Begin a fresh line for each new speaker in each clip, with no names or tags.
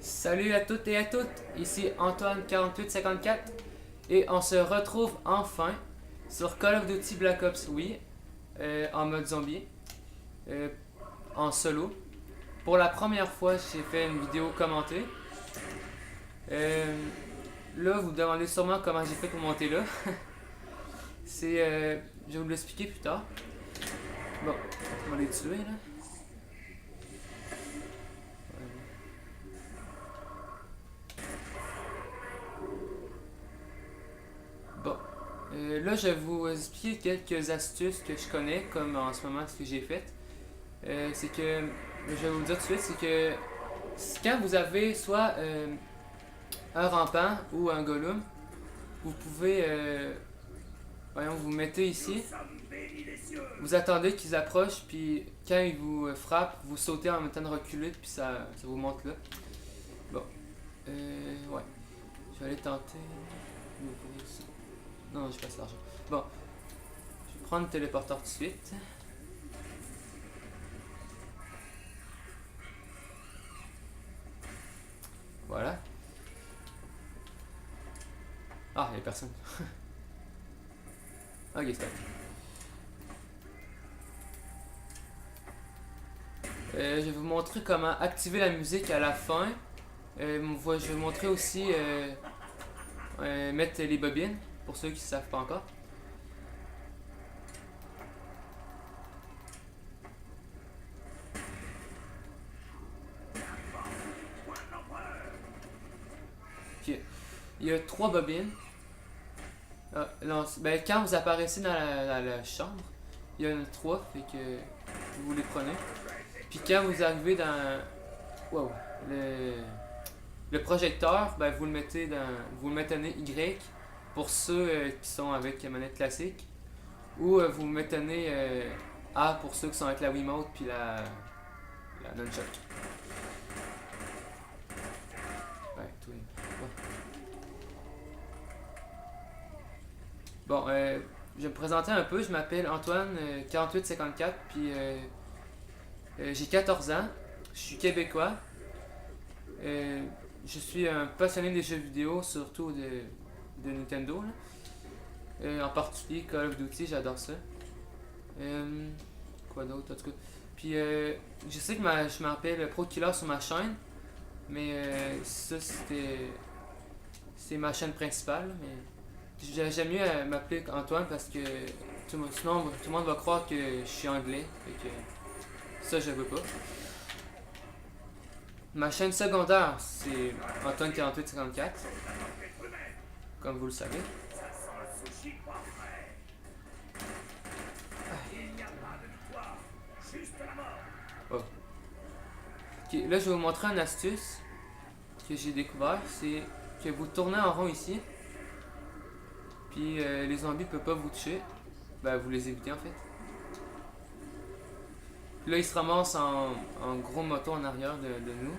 Salut à toutes et à toutes, ici Antoine4854 et on se retrouve enfin sur Call of Duty Black Ops, oui, en mode zombie, euh, en solo. Pour la première fois, j'ai fait une vidéo commentée. Euh, Là, vous vous demandez sûrement comment j'ai fait pour monter là. Je vais vous l'expliquer plus tard. Bon, on va les tuer là. Bon, là, je vais vous expliquer quelques astuces que je connais, comme en ce moment ce que j'ai fait. C'est que, je vais vous le dire tout de suite, c'est que quand vous avez soit un rampant ou un golem, vous pouvez, voyons, vous mettez ici, vous attendez qu'ils approchent, puis quand ils vous frappent, vous sautez en même temps de reculer, puis ça vous monte là. Bon, ouais, je vais aller tenter d'ouvrir ça. Non, j'ai pas assez d'argent. Bon, je vais prendre le téléporteur tout de suite. Voilà. Ah, il y a personne. Ok, stop. Je vais vous montrer comment activer la musique à la fin. Je vais vous montrer aussi mettre les bobines, pour ceux qui ne savent pas encore. Ok. Il y a trois bobines. Ah, non, ben, quand vous apparaissez dans la chambre, il y en a trois, fait que vous les prenez. Puis quand vous arrivez dans wow, le projecteur, ben, vous le mettez en Y pour ceux qui sont avec la manette classique, ou vous le mettez A pour ceux qui sont avec la Wiimote puis la Nunchuck. Ouais, tout bon, je vais me présenter un peu. Je m'appelle Antoine4854, puis j'ai 14 ans. Je suis québécois. Euh, je suis un passionné des jeux vidéo, surtout de Nintendo. Là. En particulier Call of Duty, j'adore ça. Quoi d'autre, en tout cas. Puis je sais que je m'appelle Pro Killer sur ma chaîne, mais ça c'est ma chaîne principale. Mais j'aime mieux m'appeler Antoine parce que sinon tout le monde va croire que je suis anglais. Fait que ça, je veux pas. Ma chaîne secondaire, c'est Antoine4854, comme vous le savez. Oh. Ok, là, je vais vous montrer une astuce que j'ai découvert. C'est que vous tournez en rond ici, puis les zombies ne peuvent pas vous toucher. Ben, vous les évitez en fait. Puis là, ils se ramassent en gros moto en arrière de nous.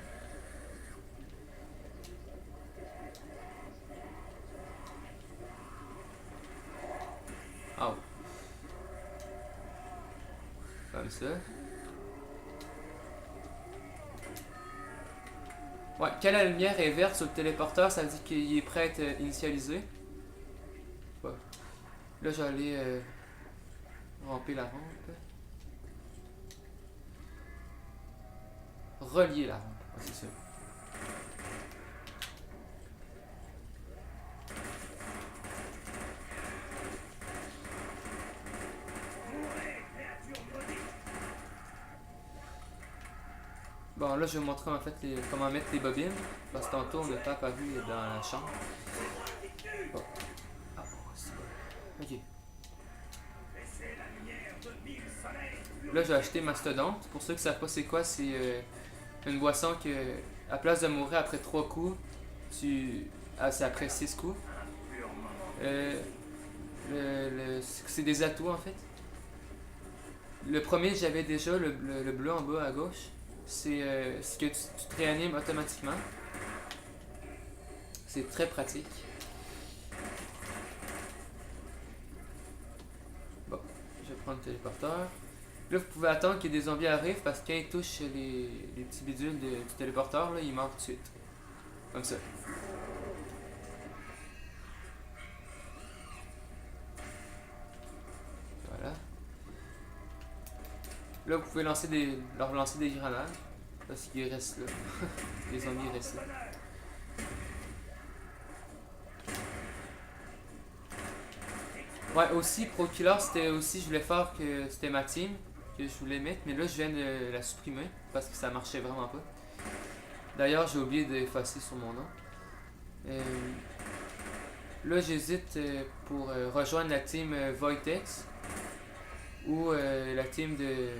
Ah, oh. Comme ça. Ouais, quand la lumière est verte sur le téléporteur, ça veut dire qu'il est prêt à être initialisé. Ouais. Là, j'allais ramper la rampe. Relier la rampe. Ah, c'est ça. Bon, là, je vais vous montrer en fait comment mettre les bobines. Parce que tantôt, on n'a pas apparu dans la chambre. Bon. Ah, c'est bon. Ok. Là, j'ai acheté Mastodonte. Pour ceux qui ne savent pas c'est quoi, c'est une boisson que, à place de mourir après 3 coups, c'est après 6 coups. Euh, c'est des atouts en fait. Le premier, j'avais déjà le bleu en bas à gauche. C'est ce que tu te réanimes automatiquement. C'est très pratique. Bon, je vais prendre le téléporteur. Là, vous pouvez attendre que des zombies arrivent parce que quand ils touchent les petits bidules du téléporteur, là, ils meurent tout de suite. Comme ça. Voilà. Là, vous pouvez leur lancer des grenades. Parce qu'ils restent là. Les zombies restent là. Ouais, aussi, Pro-Killer, c'était aussi, je voulais faire que c'était ma team, que je voulais mettre, mais là, je viens de la supprimer, parce que ça marchait vraiment pas. D'ailleurs, j'ai oublié d'effacer sur mon nom. Euh, Là, j'hésite pour rejoindre la team Voitex, ou la team de...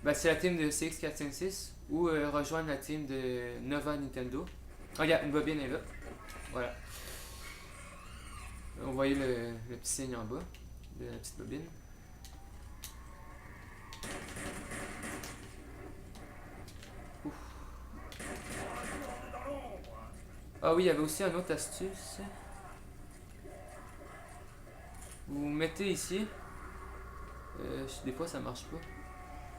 Ben, c'est la team de CX456, ou rejoindre la team de Nova Nintendo. Oh, regarde, une bobine est là. Voilà. Vous voyez le petit signe en bas de la petite bobine. Ouf. Ah oui, il y avait aussi une autre astuce. Vous mettez ici. Des fois ça marche pas.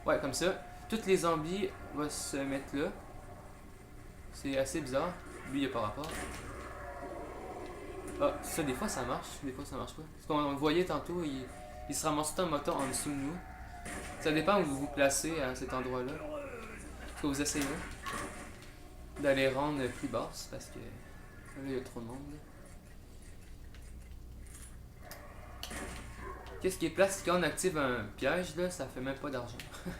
Ouais, comme ça. Toutes les zombies vont se mettre là. C'est assez bizarre. Lui, il a pas rapport. Ah, ça, des fois ça marche, des fois ça marche pas. Parce qu'on le voyait tantôt, il se ramasse tout un moteur en dessous de nous. Ça dépend où vous vous placez à cet endroit-là. Est-ce que vous essayez d'aller rendre plus basse parce que là, il y a trop de monde. Qu'est-ce qui est plat, c'est quand on active un piège, là, ça fait même pas d'argent. Oh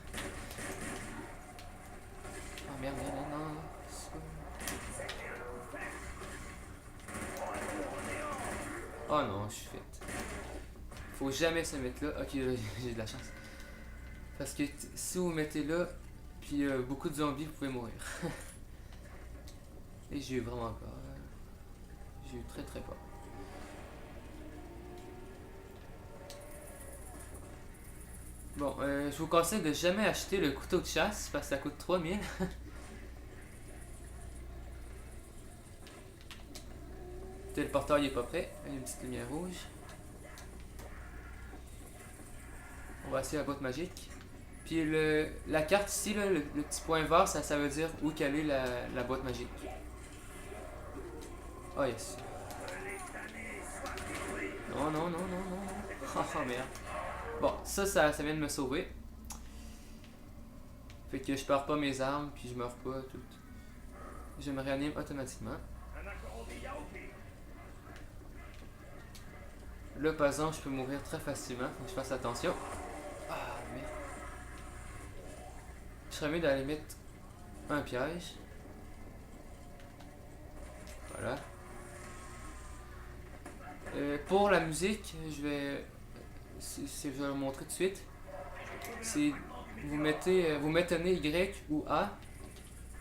merde, merde, non, non. Oh non, je suis faite. Faut jamais se mettre là. Ok, là, j'ai de la chance. Parce que si vous mettez là, puis beaucoup de zombies, vous pouvez mourir. Et j'ai eu vraiment peur. J'ai eu très très peur. Bon, je vous conseille de jamais acheter le couteau de chasse parce que ça coûte 3000. Le téléporteur il est pas prêt. Il y a une petite lumière rouge. On va essayer la boîte magique. Puis la carte ici, là, le petit point vert, ça veut dire où qu'elle est la boîte magique. Oh yes. Non, non, non, non, non. Oh merde. Bon, ça vient de me sauver. Fait que je perds pas mes armes, puis je meurs pas, tout. Je me réanime automatiquement. Là, par exemple, je peux mourir très facilement, faut que je fasse attention. Ah, merde. Je serais mieux d'aller mettre un piège. Voilà. Pour la musique, je vais vous montrer tout de suite. C'est vous maintenez Y ou A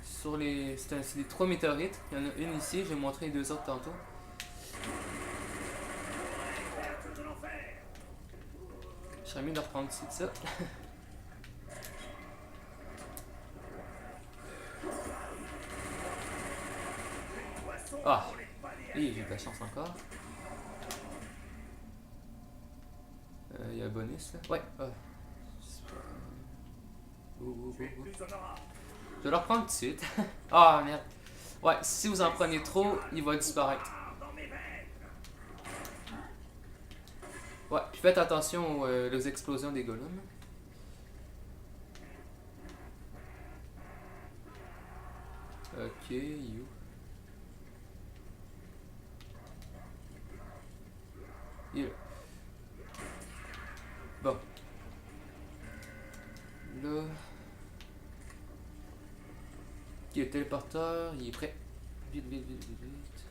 sur les. C'est des 3 météorites. Il y en a une ici, je vais vous montrer les 2 autres tantôt. Je serais mieux de reprendre ici de ça. Ah! Oui, j'ai de la chance encore. Il y a un bonus là. Ouais. Je vais le reprendre tout de suite. Ah merde. Ouais, si vous en prenez trop, il va disparaître. Ouais, puis faites attention aux explosions des golems. Ok, you. Il est là. Bon. Là. Ok, le téléporteur, il est prêt. Vite, vite, vite, vite, vite.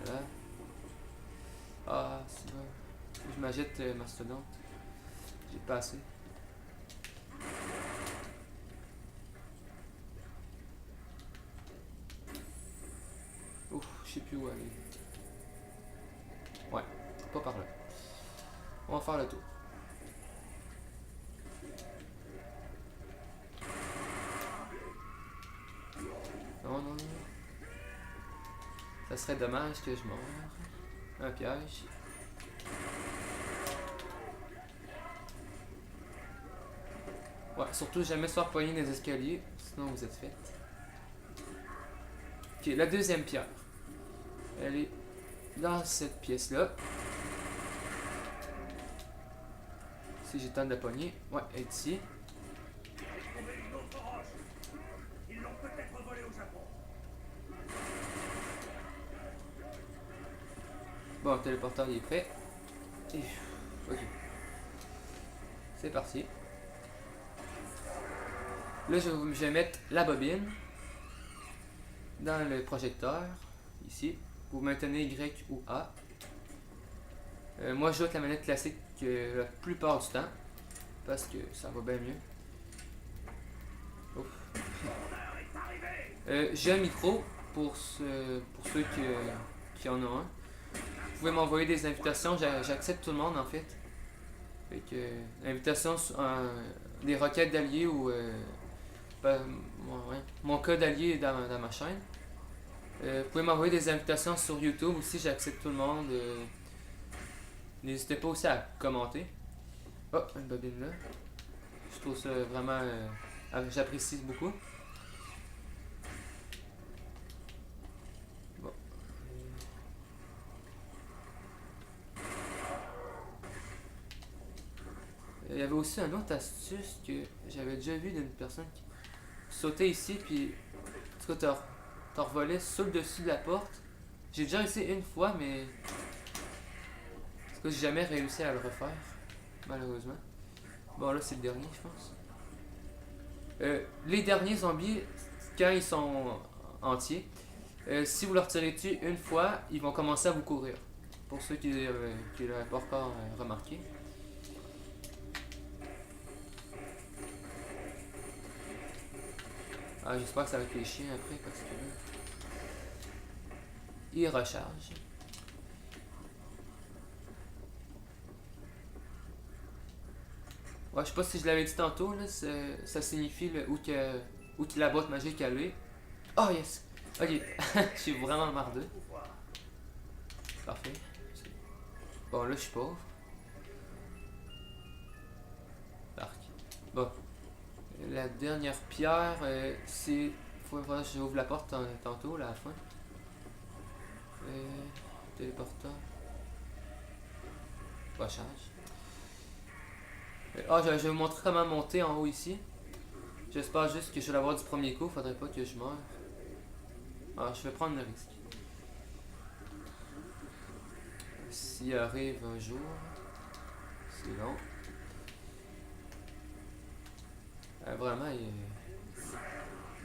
Voilà. Ah, c'est bon. Je m'achète mastodonte. J'ai pas assez. Ouf, je sais plus où aller. Ouais, pas par là. On va faire le tour. Non, non, non. Ça serait dommage que je meure. Un piège. Ouais, surtout jamais se faire poigner des escaliers, sinon vous êtes fait. Ok, la deuxième pierre. Elle est dans cette pièce-là. Si j'ai le temps de la pogner. Ouais, elle est ici. Bon, le téléporteur il est prêt. Et... ok. C'est parti. Là, je vais mettre la bobine dans le projecteur. Ici. Vous maintenez Y ou A. Moi, je joue avec la manette classique la plupart du temps. Parce que ça va bien mieux. Ouf. J'ai un micro pour ceux qui en ont un. Vous pouvez m'envoyer des invitations, j'accepte tout le monde en fait. Fait que, invitations, des requêtes d'alliés ou mon code d'allié est dans ma chaîne. Vous pouvez m'envoyer des invitations sur YouTube aussi, j'accepte tout le monde. N'hésitez pas aussi à commenter. Oh, une bobine là. Je trouve ça vraiment. J'apprécie beaucoup. Bon. Il y avait aussi une autre astuce que j'avais déjà vu d'une personne qui sautait ici, puis en tout cas, t'as revolé sur le dessus de la porte. J'ai déjà essayé une fois, mais en tout cas, j'ai jamais réussi à le refaire, malheureusement. Bon, là, c'est le dernier, je pense. Les derniers zombies, quand ils sont entiers, si vous leur tirez dessus une fois, ils vont commencer à vous courir. Pour ceux qui ne l'avaient pas encore remarqué. Ah, j'espère que ça va être les chiens après parce que là, ils rechargent. Ouais, je sais pas si je l'avais dit tantôt, là, ça signifie où que la boîte magique est. Oh yes! Ok, je suis vraiment mardeux. Parfait. Bon, là, je suis pauvre. Parc. Bon. La dernière pierre, c'est... Faut voir, j'ouvre la porte tantôt, là, à la fin. Téléporteur. Recharge. Je vais vous montrer comment monter en haut ici. J'espère juste que je vais l'avoir du premier coup, faudrait pas que je meure. Je vais prendre le risque. S'il arrive un jour, c'est long. Vraiment, il est...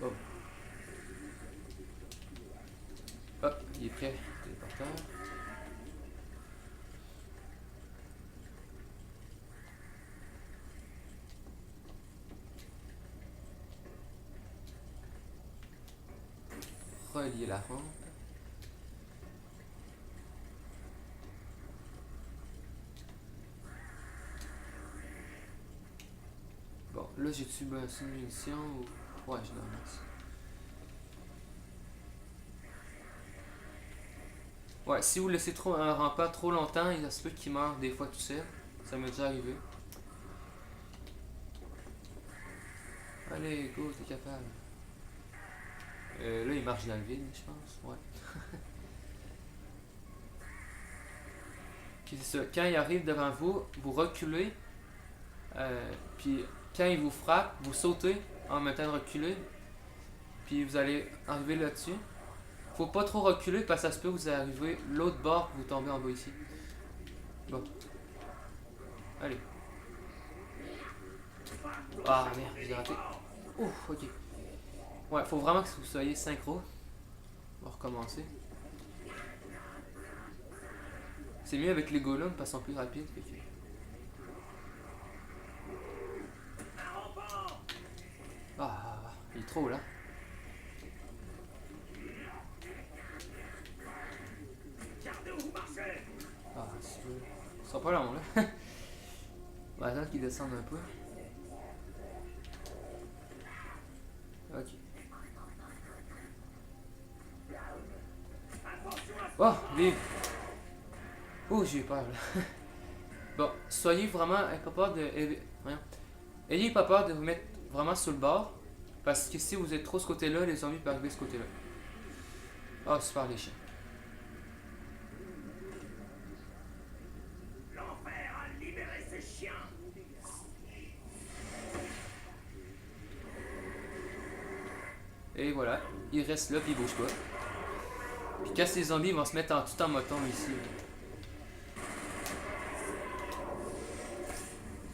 Oh. Hop, il est prêt, téléporteur. Relier la rampe. Bon, là j'ai-tu une munition ou... Ouais, je l'en laisse. Ouais, si vous laissez un rempart trop longtemps, il se peut qu'il meurt des fois tout seul. Ça m'est déjà arrivé. Allez, go, t'es capable. Là, il marche dans le vide, je pense. Ouais. Puis c'est ça. Quand il arrive devant vous, vous reculez. Puis quand il vous frappe, vous sautez en même temps de reculer. Puis vous allez arriver là-dessus. Faut pas trop reculer parce que ça se peut que vous arrivez l'autre bord, vous tombez en bas ici. Bon. Allez. Ah merde, j'ai raté. Ouf, ok. Ouais, faut vraiment que vous soyez synchro. On va recommencer. C'est mieux avec les golems parce qu'ils sont plus rapides. Fait que... il est trop là. Ça sera pas long là. On va attendre qu'il descende un peu. Ok. Oh, vive! Oh, j'ai eu peur là. Bon, soyez vraiment pas peur de... Ayez pas peur de vous mettre vraiment sur le bord. Parce que si vous êtes trop de ce côté-là, les zombies peuvent arriver de ce côté-là. Ah, super les chiens.
L'enfer a libéré ses chiens.
Et voilà, ils restent là puis ils bougent pas. Puis quand ces zombies vont se mettre en tout en moton ici.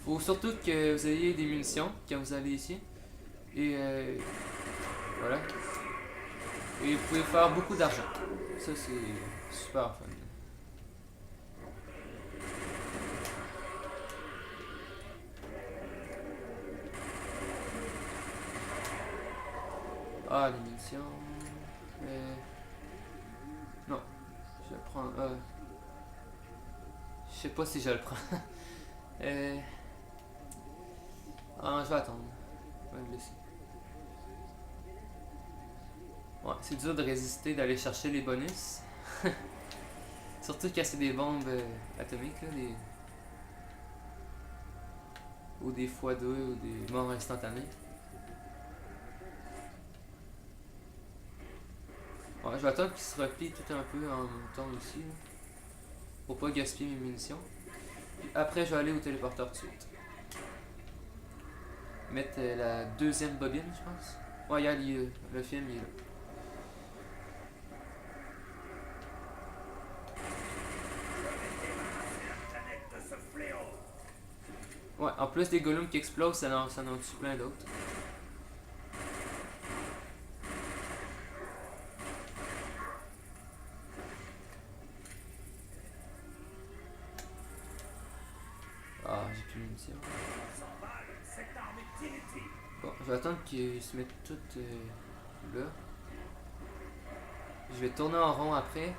Faut surtout que vous ayez des munitions quand vous allez ici. Et voilà. Et vous pouvez faire beaucoup d'argent. Ça c'est super fun. Ah, les munitions. Non, je vais prendre. Je sais pas si je le prends. Ah, je vais attendre. Je vais le laisser. Ouais, c'est dur de résister, d'aller chercher les bonus. Surtout quand c'est des bombes atomiques, là, ou des x2 ou des morts instantanées. Ouais, je vais attendre qu'il se replie tout un peu en montant ici, là, pour pas gaspiller mes munitions. Puis après, je vais aller au téléporteur tout de suite. Mettre la deuxième bobine, je pense. Ouais, regarde, le film, il est là. Ouais, en plus des golems qui explosent, ça en tue plein d'autres. Ah, j'ai plus de munitions. Bon, je vais attendre qu'ils se mettent toutes là. Je vais tourner en rond après.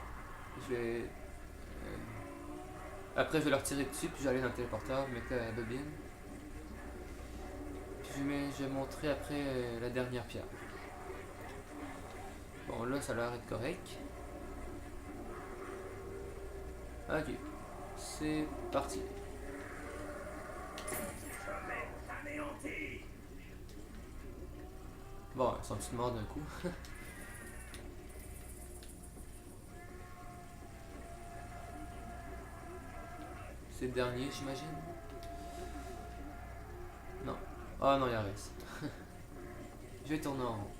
Je vais. Après, je vais leur tirer dessus, puis je vais aller dans le téléporteur, mettre la bobine. Puis je vais montrer après la dernière pierre. Bon, là, ça a l'air d'être correct. Ok, c'est parti. Bon, ils sont tous morts d'un coup. C'est le dernier, j'imagine. Non. Ah non, il en reste. Je vais tourner en rond.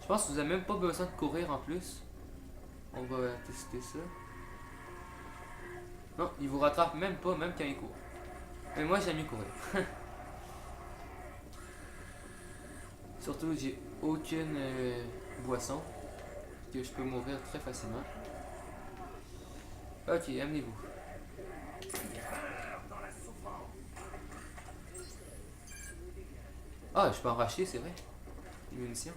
Je pense que vous n'avez même pas besoin de courir en plus. On va tester ça. Non, il vous rattrape même pas, même quand il court. Mais moi, j'aime mieux courir. Surtout, j'ai aucune boisson. Que je peux mourir très facilement. Ok, amenez-vous. Ah, je peux en racheter, c'est vrai. Des munitions.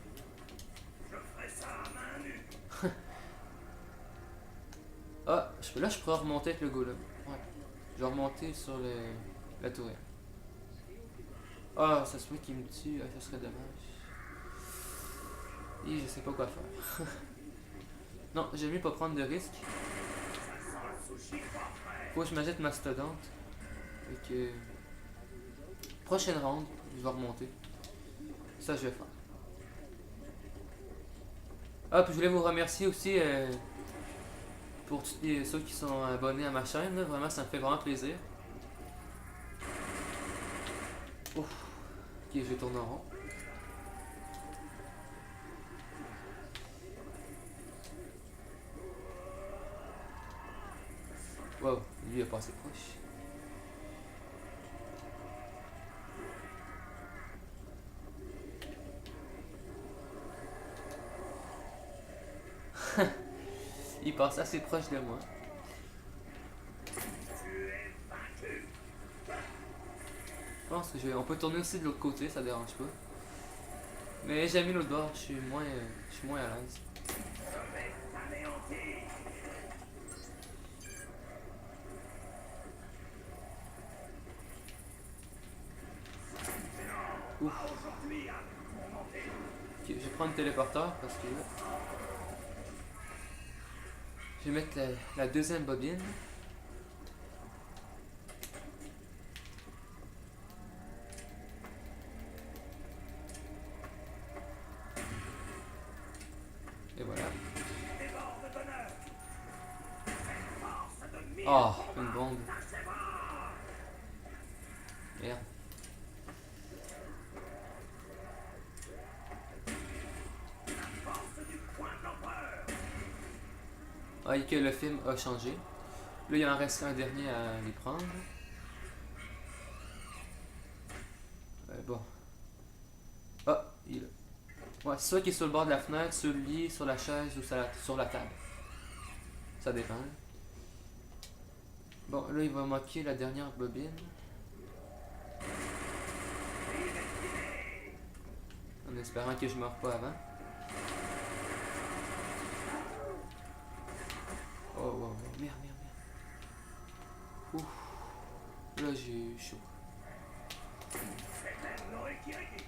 Ah, là, je pourrais remonter avec le golem. Ouais. Je vais remonter sur la tourelle. Ah, ça se peut qu'il me tue. Ah, ça serait dommage. Et je sais pas quoi faire. Non, j'aime mieux pas prendre de risques. Faut que je m'achète mastodonte. Et que. Prochaine ronde, je vais remonter. Ça, je vais faire. Ah, puis je voulais vous remercier aussi pour tous ceux qui sont abonnés à ma chaîne. Là. Vraiment, ça me fait vraiment plaisir. Ouf. Ok, je vais tourner en rond. Wow, lui il a passé proche. Il passe assez proche de moi. Je pense que on peut tourner aussi de l'autre côté, ça dérange pas. Mais j'aime mieux l'autre bord, je suis moins à l'aise. Ouf. Ok, je vais prendre le téléporteur parce que là. Je vais mettre la deuxième bobine. voilà.
Déborde d'honneur. Cette force de mille
Oh,
combats
une bombe.
t'achèvera.
Merde.
Force du coin de l'empereur.
Ah, et que le film a changé. Là, il en reste un dernier à les prendre. Bon. Ah, il est là. Ouais, c'est soit qu'il est sur le bord de la fenêtre, sur le lit, sur la chaise ou sur la table. Ça dépend. Bon, là, il va manquer la dernière bobine. En espérant que je meure pas avant. Oh, oh, oh, merde, merde, merde. Ouf. Là, j'ai eu chaud.
C'est même Norikiriki.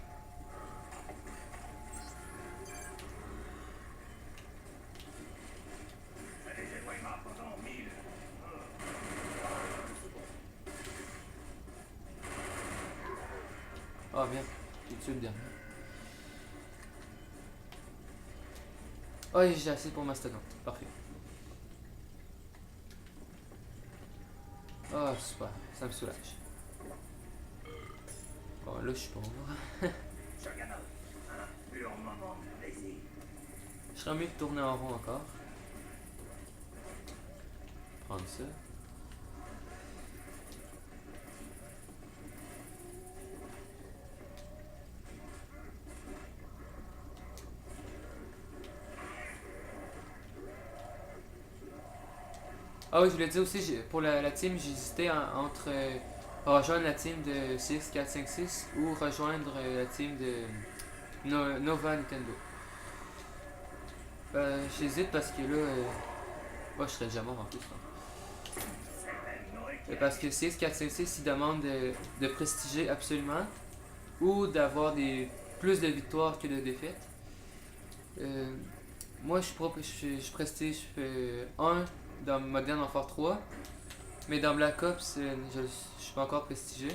Fais les éloignements pendant 1000.
Ah, merde. J'ai tué le dernier. Ah, j'ai assez pour Mastodon. Parfait. Ah, super. Ça me soulage. Bon, là, je suis pas mort.
Shogunov, un pur moment de plaisir.
Je serais mieux de tourner en rond encore. Prendre ça. Ah oui, je voulais dire aussi, pour la team, j'hésitais entre rejoindre la team de CX456 ou rejoindre la team de Nova Nintendo. J'hésite parce que là, moi je serais déjà mort en plus.
C'est même Norikiriki.
Parce que CX456 il demande de prestiger absolument ou d'avoir plus de victoires que de défaites. Euh, Moi je prestige 1 dans Modern Warfare 3, mais dans Black Ops je suis pas encore prestigé.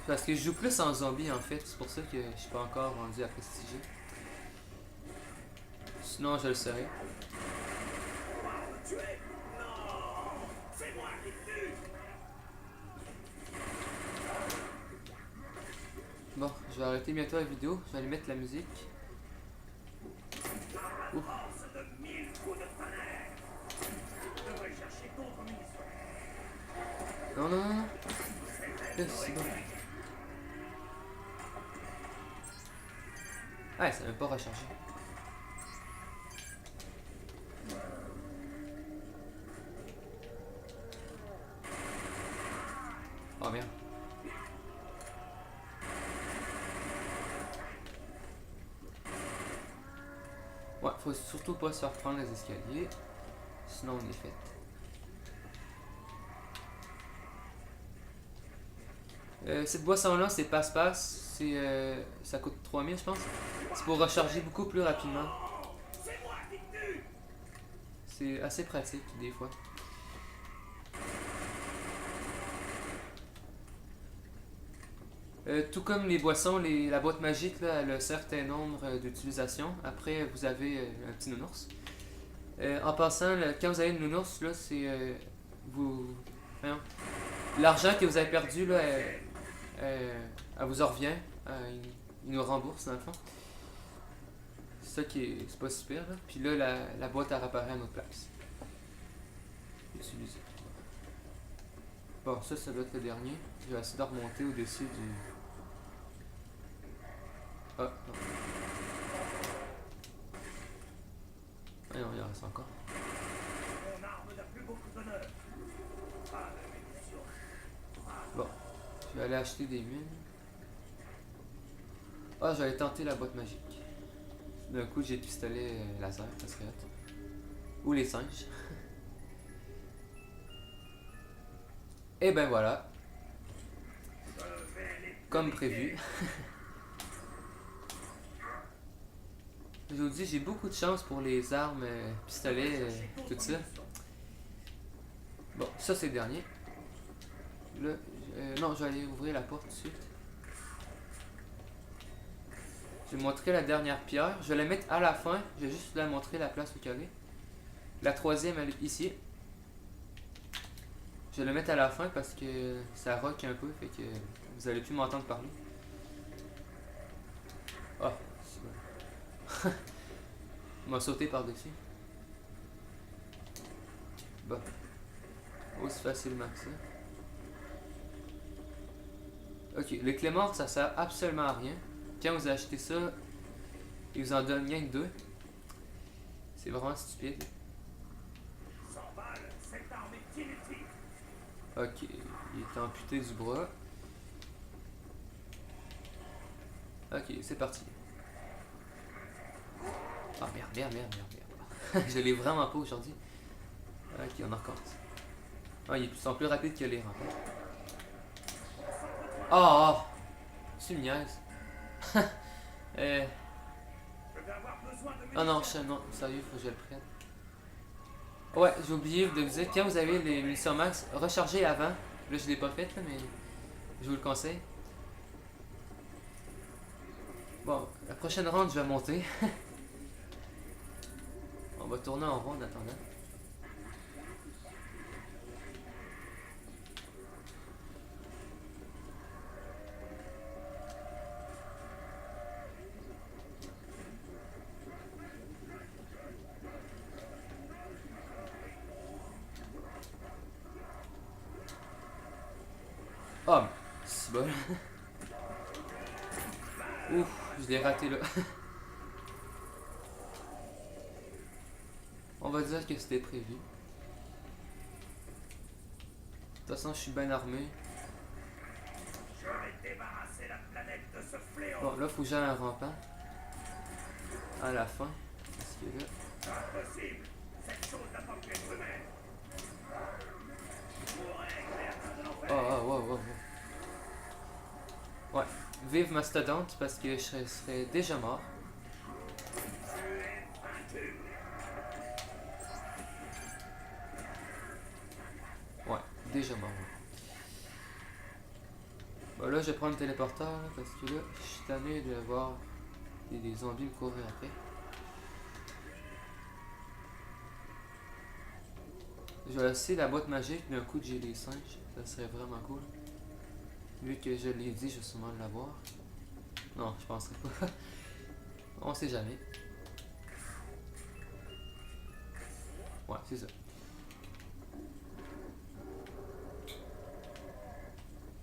Parce que je joue plus en zombie en fait, c'est pour ça que je suis pas encore rendu à prestiger. Sinon je le serais.
Tu es? Non. C'est moi qui tue.
Bon, je vais arrêter bientôt la vidéo, je vais aller mettre la musique. Ouf.
Force de 1000 coups de tonnerre. Je devrais chercher d'autres munitions.
Non, non, non, non. Là, c'est bon. Ah, ça veut pas recharger. Oh merde. Ouais, faut surtout pas se faire prendre les escaliers. Sinon on est fait. Cette boisson-là, c'est passe-passe. Ça coûte 3000, je pense. C'est pour recharger beaucoup plus rapidement.
C'est moi qui tue.
C'est assez pratique, des fois. Tout comme les boissons, la boîte magique, là, elle a un certain nombre d'utilisations. Après, vous avez un petit nounours. En passant, quand vous avez une nounours, là, c'est. Vous. Voyons. L'argent que vous avez perdu, là, elle vous en revient. Il nous rembourse, dans le fond. C'est ça qui est. C'est pas super, là. Puis là, la boîte, elle réapparaît à notre place. Utiliser. Bon, ça doit être le dernier. Je vais essayer de remonter au-dessus du. Ah, non. Ah non, il en reste encore.
Mon arme n'a plus beaucoup d'honneur. Pas de munitions.
Bon, je vais aller acheter des mines. Ah, j'allais tenter la boîte magique. D'un coup, j'ai le pistolet laser, ça serait hot. Ou les singes. Et ben voilà,
Je vais les
comme prévu. Je vous dis, j'ai beaucoup de chance pour les armes, pistolets, tout ça. Bon, ça c'est le dernier. Là, non, je vais aller ouvrir la porte tout de suite. Je vais montrer la dernière pierre. Je vais la mettre à la fin. Je vais juste la montrer la place où elle est. La troisième, elle est ici. Je vais la mettre à la fin parce que ça rock un peu, fait que vous allez plus m'entendre parler. Ah, c'est bon. Il m'a sauté par-dessus. Bon. Aussi facilement que ça. Ok, les clés mortes, ça sert absolument à rien. Quand vous achetez ça, ils vous en donnent rien que 2. C'est vraiment stupide.
100 balles, cette arme est inutile.
Ok, il est amputé du bras. Ok, c'est parti. Ah merde, merde, merde, merde, merde. Je l'ai vraiment pas aujourd'hui. Ok, on en recommence. Ah, ils sont plus rapides que les remparts. Ah, ah! Tu me niaises. euh...
Je vais avoir besoin de
Oh non,
munitions.
non, sérieux, faut que je le prenne. Ouais, j'ai oublié de vous dire, quand vous avez les munitions max, rechargez avant. Là, je l'ai pas fait, là, mais je vous le conseille. Bon, la prochaine ronde, je vais monter. On va tourner en rond en attendant. Oh, c'est bon. Ouf, je l'ai raté là. On va dire que c'était prévu. De toute façon, je suis bien armé.
Je vais débarrasser la planète de ce fléau.
Bon, là, faut que j'aille un rampant. À la fin. Parce que là.
Impossible. Cette chose n'a pas pu être humaine. Mourez, créature de l'enfer.
Oh, oh, wow, wow, wow. Ouais. Vive Mastodonte parce que je serais déjà mort.
Tu es vaincu.
Ouais, déjà mort. Bon, là, je vais prendre le téléporteur là, parce que là, je suis tanné de voir des zombies me courir après. Je vais essayer la boîte magique d'un coup de j'ai les singes. Ça serait vraiment cool. Vu que je l'ai dit, je vais sûrement l'avoir. Non, je penserais pas. On sait jamais. Ouais, c'est ça.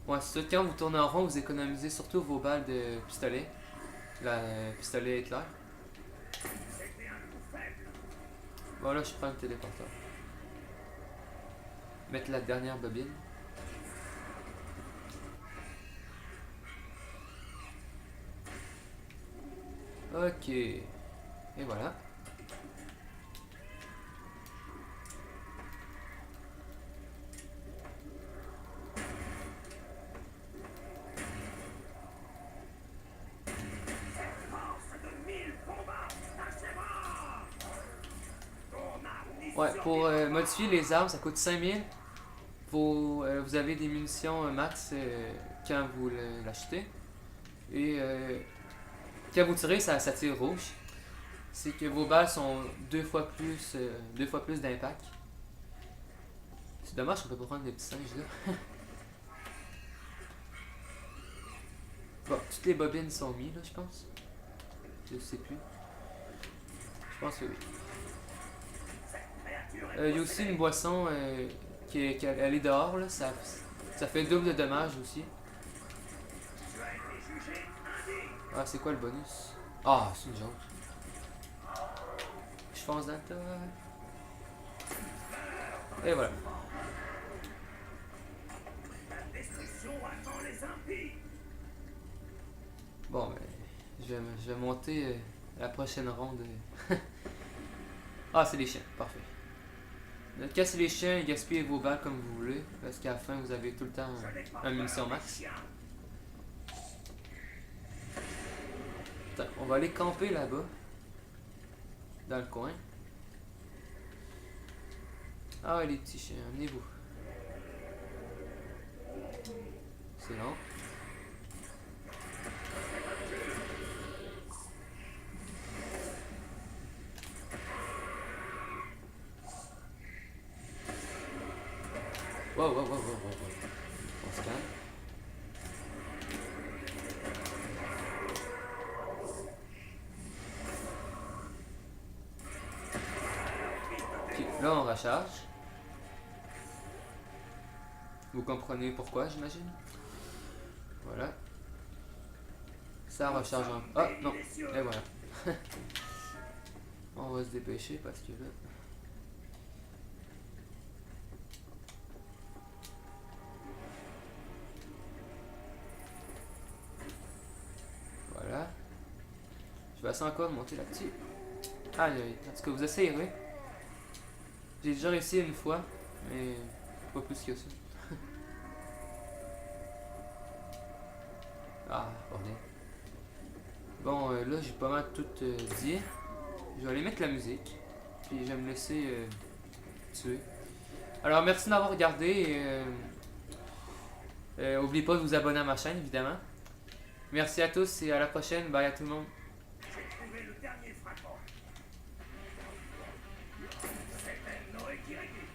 Ouais, c'est ça. Quand vous tournez en rond, vous économisez surtout vos balles de pistolet. La pistolet éclair.
C'était un coup faible.
Bon, là, je prends le téléporteur. Mettre la dernière bobine. Ok. Et voilà.
Force de 1000 combats. Achèvera. Ton arme n'y
Ouais, pour
survivra pas.
modifier les armes, ça coûte 5000. Vous avez des munitions max quand vous l'achetez. Et quand vous tirez, ça tire rouge. C'est que vos balles sont deux fois plus d'impact. C'est dommage qu'on peut pas prendre des petits singes là. Bon, toutes les bobines sont mises là, je pense. Je sais plus. Je pense que oui.
Créature
Il y a aussi une boisson elle est dehors là. Ça fait double de dommages aussi.
Tu as été jugé indigne.
Ah, c'est quoi le bonus? Ah, c'est une joke. Je fonce dans le tas. Et voilà.
La destruction attend les impies.
Bon, ben, je vais monter la prochaine ronde. Ah, c'est les chiens, parfait. Cassez les chiens et gaspillez vos balles comme vous voulez, parce qu'à la fin, vous avez tout le temps
Je n'ai pas
un munition
peur des
max.
chiens.
Attends, on va aller camper là-bas, dans le coin. Ah ouais, les petits chiens, amenez-vous. C'est long. On se calme. Ok, là on recharge. Vous comprenez pourquoi, j'imagine? Voilà. Ça recharge en... Ah non, et voilà. On va se dépêcher parce que là... Voilà. Je vais essayer encore de monter là-dessus. Aïe aïe, en tout cas vous essayerez. J'ai déjà réussi une fois, mais pas plus que ça. Ah, bordel. Bon, là j'ai pas mal tout dit. Je vais aller mettre la musique. Puis je vais me laisser tuer. Alors merci d'avoir regardé. N'oubliez pas de vous abonner à ma chaîne, évidemment. Merci à tous et à la prochaine. Bye à tout le monde.
J'ai trouvé le dernier fragment. C'est elle, Noé Kiriki.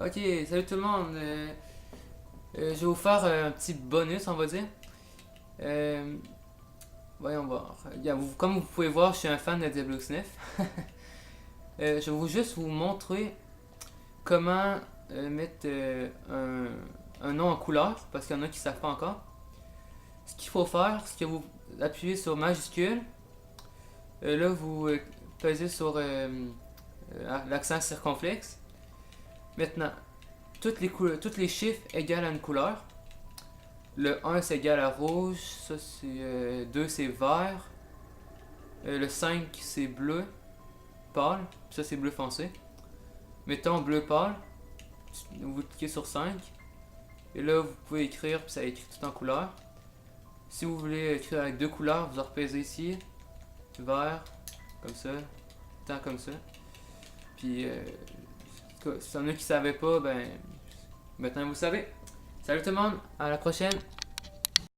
Ok, salut tout le monde. Je vais vous faire un petit bonus, on va dire. Euh, Voyons voir. Comme vous pouvez voir, je suis un fan de Diablo 9. Je vais juste vous montrer comment mettre un nom en couleur, parce qu'il y en a qui ne savent pas encore. Ce qu'il faut faire, c'est que vous appuyez sur majuscule. Là, vous pesez sur l'accent circonflexe. Maintenant, tous les chiffres égales à une couleur. Le 1 c'est égal à rouge, ça c'est 2 c'est vert, le 5 c'est bleu pâle, puis ça c'est bleu foncé. Mettons bleu pâle, vous cliquez sur 5, et là vous pouvez écrire, puis ça écrit tout en couleur. Si vous voulez écrire avec deux couleurs, vous en repèsez ici, vert, comme ça, tant comme ça. Puis, s'il y en a qui ne savaient pas, ben, maintenant vous savez. Salut tout le monde, à la prochaine!